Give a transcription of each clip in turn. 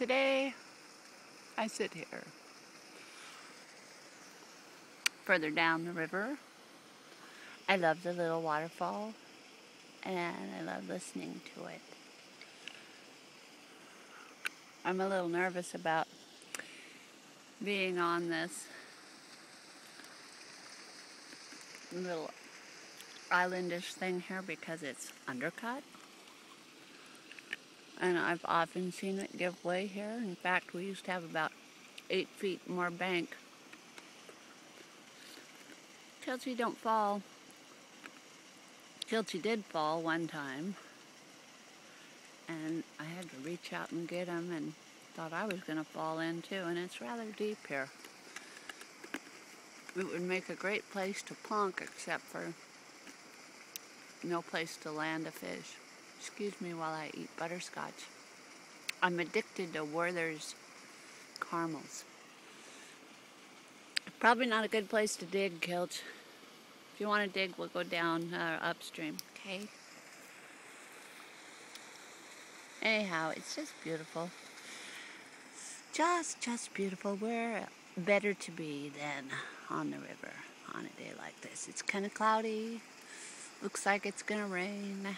Today, I sit here further down the river. I love the little waterfall, and I love listening to it. I'm a little nervous about being on this little islandish thing here because it's undercut. And I've often seen it give way here. In fact, we used to have about 8 feet more bank. Kelsey, don't fall. Kelsey did fall one time, and I had to reach out and get him and thought I was going to fall in too, and it's rather deep here. It would make a great place to plunk, except for no place to land a fish. Excuse me while I eat butterscotch. I'm addicted to Werther's caramels. Probably not a good place to dig, Kilch. If you want to dig, we'll go down upstream, okay? Anyhow, it's just beautiful. Just beautiful. Where better to be than on the river on a day like this? It's kind of cloudy. Looks like it's gonna rain.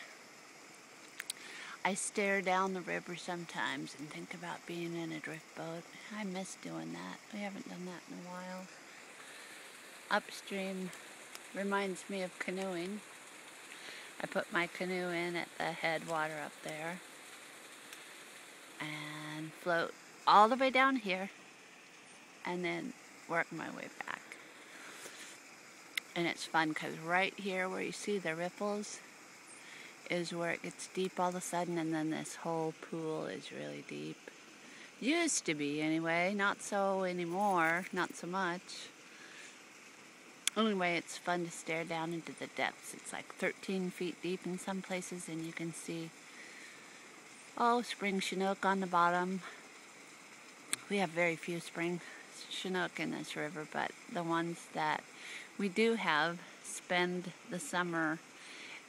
I stare down the river sometimes and think about being in a drift boat. I miss doing that. We haven't done that in a while. Upstream reminds me of canoeing. I put my canoe in at the headwater up there and float all the way down here and then work my way back. And it's fun because right here where you see the ripples is where it gets deep all of a sudden, and then this whole pool is really deep. Used to be anyway, not so anymore, not so much. Anyway, it's fun to stare down into the depths. It's like 13 feet deep in some places, and you can see, spring chinook on the bottom. We have very few spring chinook in this river, but the ones that we do have spend the summer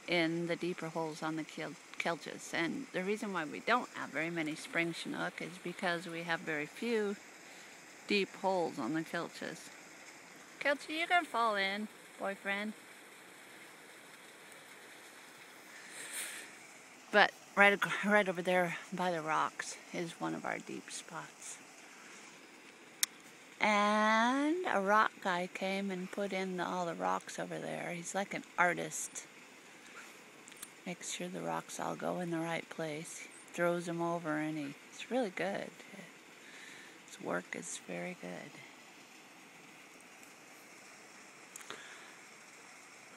in the deeper holes on the Kelges. And the reason why we don't have very many spring chinook is because we have very few deep holes on the Kelges. Kelce, you're gonna fall in, boyfriend. But right over there by the rocks is one of our deep spots. And a rock guy came and put in all the rocks over there. He's like an artist. Makes sure the rocks all go in the right place. He throws them over, and he's really good. His work is very good.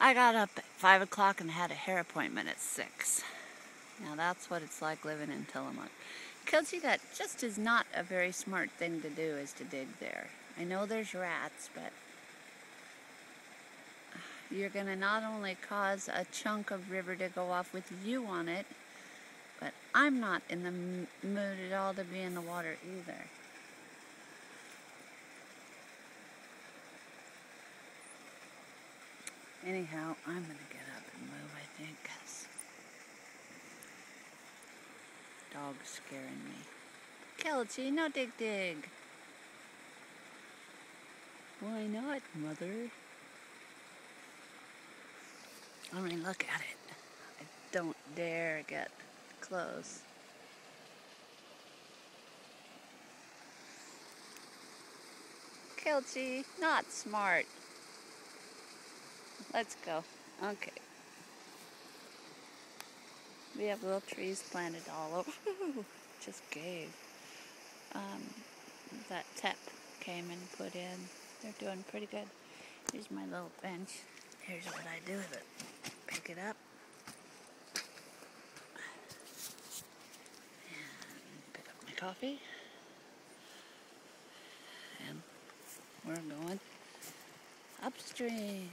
I got up at 5 o'clock and had a hair appointment at 6. Now that's what it's like living in Tillamook. Kelsey, that just is not a very smart thing to do, is to dig there. I know there's rats, but you're going to not only cause a chunk of river to go off with you on it, but I'm not in the mood at all to be in the water either. Anyhow, I'm going to get up and move, I think, because dog's scaring me. Kelsey, no dig. Why not, mother? I mean, look at it. I don't dare get close. Kelsey, not smart. Let's go. Okay. We have little trees planted all over. Just gave. That TEP came and put in. They're doing pretty good. Here's my little bench. Here's what I do with it. Pick it up. And pick up my coffee. And we're going upstream,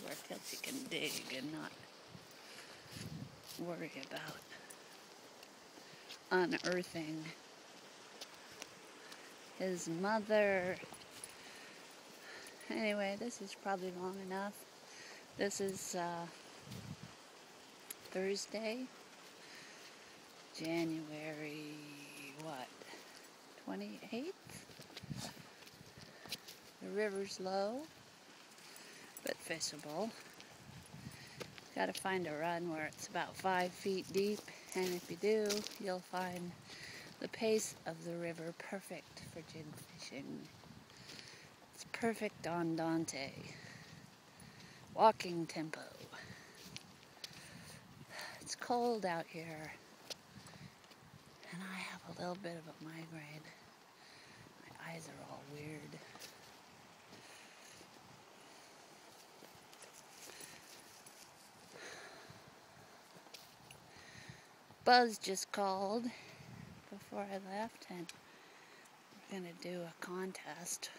where Kelsey can dig and not worry about unearthing his mother. Anyway, this is probably long enough. This is Thursday, January what, 28th? The river's low, but fishable. Got to find a run where it's about 5 feet deep, and if you do, you'll find the pace of the river perfect for jig fishing. It's perfect on Dante. Walking tempo. It's cold out here, and I have a little bit of a migraine. My eyes are all weird. Buzz just called before I left, and we're going to do a contest.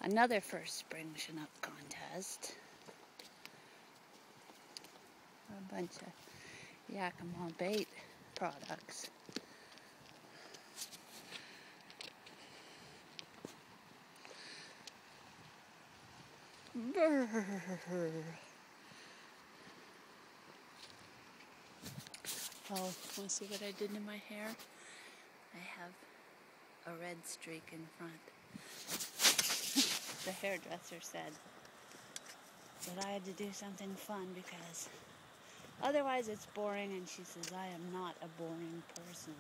Another first spring Chinook contest. A bunch of Yakima bait products. Brr. Oh, want to see what I did to my hair? I have a red streak in front. The hairdresser said that I had to do something fun because otherwise it's boring, and she says I am not a boring person.